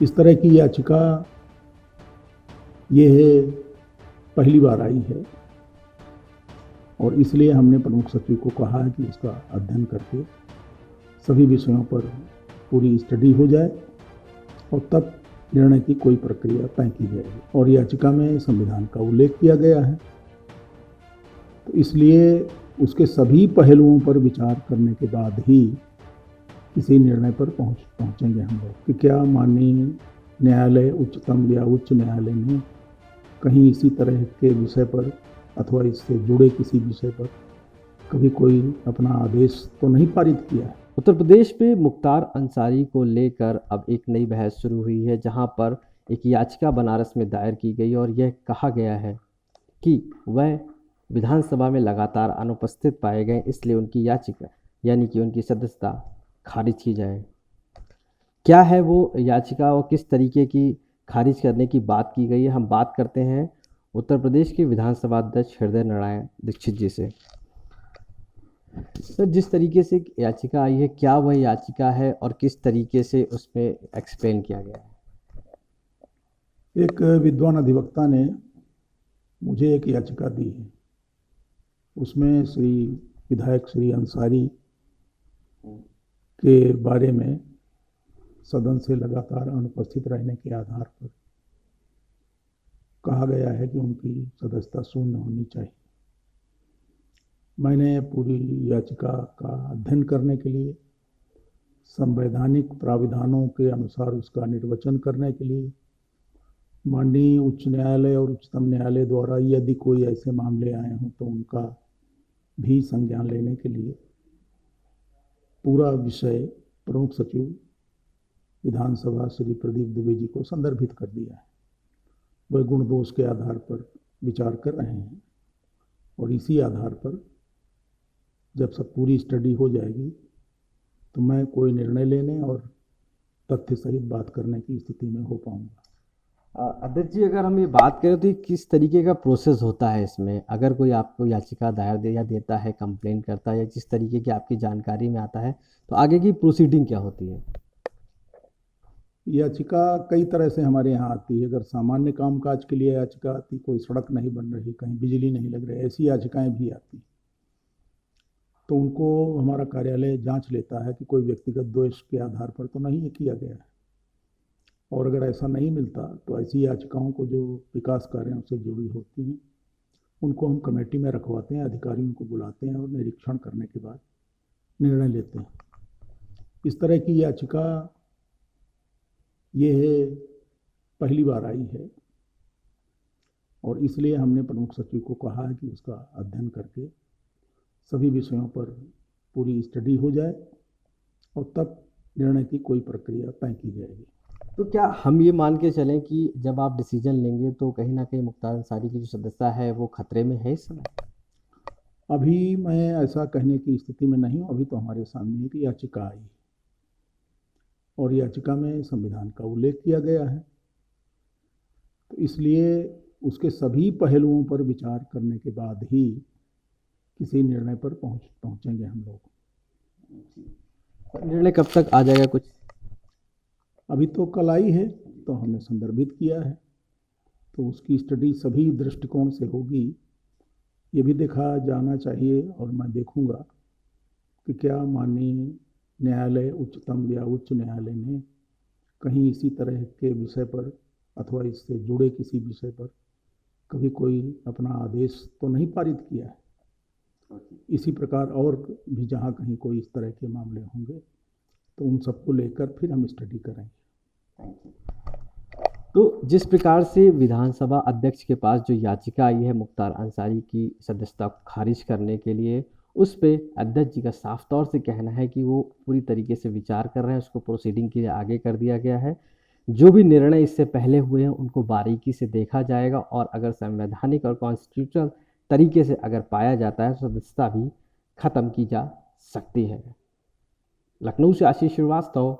इस तरह की याचिका ये पहली बार आई है और इसलिए हमने प्रमुख सचिव को कहा है कि इसका अध्ययन करके सभी विषयों पर पूरी स्टडी हो जाए और तब निर्णय की कोई प्रक्रिया तय की जाएगी। और याचिका में संविधान का उल्लेख किया गया है, तो इसलिए उसके सभी पहलुओं पर विचार करने के बाद ही किसी निर्णय पर पहुंचेंगे हम लोग कि क्या माननीय न्यायालय, उच्चतम या उच्च न्यायालय ने कहीं इसी तरह के विषय पर अथवा इससे जुड़े किसी विषय पर कभी कोई अपना आदेश तो नहीं पारित किया है। उत्तर प्रदेश में मुख्तार अंसारी को लेकर अब एक नई बहस शुरू हुई है, जहां पर एक याचिका बनारस में दायर की गई और यह कहा गया है कि वह विधानसभा में लगातार अनुपस्थित पाए गए, इसलिए उनकी याचिका यानी कि उनकी सदस्यता खारिज की जाए। क्या है वो याचिका और किस तरीके की खारिज करने की बात की गई है, हम बात करते हैं उत्तर प्रदेश के विधानसभा अध्यक्ष हृदय नारायण दीक्षित जी से। सर, जिस तरीके से याचिका आई है, क्या वह याचिका है और किस तरीके से उसमें एक्सप्लेन किया गया है? एक विद्वान अधिवक्ता ने मुझे एक याचिका दी है, उसमें विधायक श्री अंसारी के बारे में सदन से लगातार अनुपस्थित रहने के आधार पर कहा गया है कि उनकी सदस्यता शून्य होनी चाहिए। मैंने पूरी याचिका का अध्ययन करने के लिए, संवैधानिक प्राविधानों के अनुसार उसका निर्वचन करने के लिए, माननीय उच्च न्यायालय और उच्चतम न्यायालय द्वारा यदि कोई ऐसे मामले आए हों तो उनका भी संज्ञान लेने के लिए पूरा विषय प्रमुख सचिव विधानसभा श्री प्रदीप दुबे जी को संदर्भित कर दिया है। वह गुण दोष के आधार पर विचार कर रहे हैं और इसी आधार पर जब सब पूरी स्टडी हो जाएगी तो मैं कोई निर्णय लेने और तथ्य सहित बात करने की स्थिति में हो पाऊंगा। अध्यक्ष जी, अगर हम ये बात करें तो ये किस तरीके का प्रोसेस होता है इसमें? अगर कोई आपको याचिका दायर देता है, कंप्लेंट करता है या जिस तरीके की आपकी जानकारी में आता है, तो आगे की प्रोसीडिंग क्या होती है? याचिका कई तरह से हमारे यहाँ आती है। अगर सामान्य कामकाज के लिए याचिका आती, कोई सड़क नहीं बन रही, कहीं बिजली नहीं लग रही, ऐसी याचिकाएं भी आती, तो उनको हमारा कार्यालय जांच लेता है कि कोई व्यक्तिगत द्वेष के आधार पर तो नहीं किया गया है। और अगर ऐसा नहीं मिलता तो ऐसी याचिकाओं को जो विकास कार्यों से जुड़ी होती हैं उनको हम कमेटी में रखवाते हैं, अधिकारियों को बुलाते हैं और निरीक्षण करने के बाद निर्णय लेते हैं। इस तरह की याचिका ये पहली बार आई है और इसलिए हमने प्रमुख सचिव को कहा है कि उसका अध्ययन करके सभी विषयों पर पूरी स्टडी हो जाए और तब निर्णय की कोई प्रक्रिया तय की जाएगी। तो क्या हम ये मान के चलें कि जब आप डिसीजन लेंगे तो कहीं ना कहीं मुख्तार अंसारी की जो सदस्यता है वो खतरे में है इस समय? अभी मैं ऐसा कहने की स्थिति में नहीं हूँ। अभी तो हमारे सामने एक याचिका आई और याचिका में संविधान का उल्लेख किया गया है, तो इसलिए उसके सभी पहलुओं पर विचार करने के बाद ही किसी निर्णय पर पहुंचेंगे हम लोग। निर्णय कब तक आ जाएगा कुछ? अभी तो कल आई है तो हमने संदर्भित किया है, तो उसकी स्टडी सभी दृष्टिकोण से होगी। ये भी देखा जाना चाहिए और मैं देखूंगा कि क्या माननीय न्यायालय, उच्चतम या उच्च न्यायालय ने कहीं इसी तरह के विषय पर अथवा इससे जुड़े किसी विषय पर कभी कोई अपना आदेश तो नहीं पारित किया है। इसी प्रकार और भी जहाँ कहीं कोई इस तरह के मामले होंगे तो उन सबको लेकर फिर हम स्टडी करेंगे। तो जिस प्रकार से विधानसभा अध्यक्ष के पास जो याचिका आई है मुख्तार अंसारी की सदस्यता को खारिज करने के लिए, उस पे अध्यक्ष जी का साफ तौर से कहना है कि वो पूरी तरीके से विचार कर रहे हैं, उसको प्रोसीडिंग के लिए आगे कर दिया गया है। जो भी निर्णय इससे पहले हुए हैं उनको बारीकी से देखा जाएगा और अगर संवैधानिक और कॉन्स्टिट्यूशनल तरीके से अगर पाया जाता है तो सदस्यता भी खत्म की जा सकती है। लखनऊ से आशीष श्रीवास्तव।